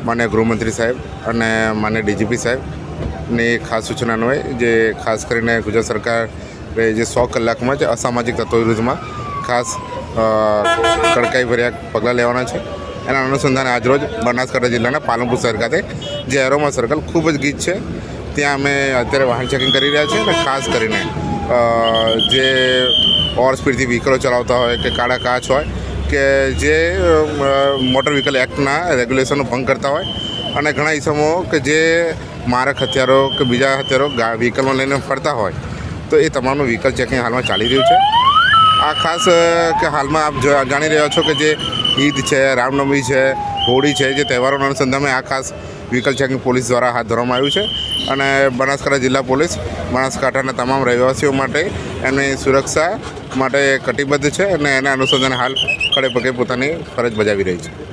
માન્ય ગૃહમંત્રી સાહેબ અને માન્ય ડીજીપી સાહેબની ખાસ સૂચના હોય જે ખાસ કરીને ગુજરાત સરકારે જે 100 કલાકમાં જ અસામાજિક તત્વો વિરુદ્ધમાં ખાસ કડકાઈભર્યા પગલાં લેવાના છે. એના અનુસંધાને આજરોજ બનાસકાંઠા જિલ્લાના પાલનપુર શહેર ખાતે જે એરોમા સર્કલ ખૂબ જ ગીચ છે ત્યાં અમે અત્યારે વાહન ચેકિંગ કરી રહ્યા છીએ અને ખાસ કરીને જે ઓવર સ્પીડથી વ્હીકલો ચલાવતા હોય કે કાળા કાચ હોય કે જે મોટર વ્હીકલ એક્ટના રેગ્યુલેશનનો ભંગ કરતા હોય અને ઘણા ઇસમો કે જે મારક હથિયારો કે બીજા હથિયારો વ્હીકલમાં લઈને ફરતા હોય તો એ તમામનું વ્હીકલ ચેકિંગ હાલમાં ચાલી રહ્યું છે. આ ખાસ કે હાલમાં આપ જાણી રહ્યા છો કે જે ઈદ છે, રામનવમી છે, હોળી છે, જે તહેવારોના અનુસંધાને આ ખાસ વ્હીકલ ચેકિંગ પોલીસ દ્વારા હાથ ધરવામાં આવ્યું છે અને બનાસકાંઠા જિલ્લા પોલીસ બનાસકાંઠાના તમામ રહેવાસીઓ માટે એમની સુરક્ષા માટે કટિબદ્ધ છે અને એના અનુસંધાને હાલ ખડે પગે પોતાની ફરજ બજાવી રહી છે.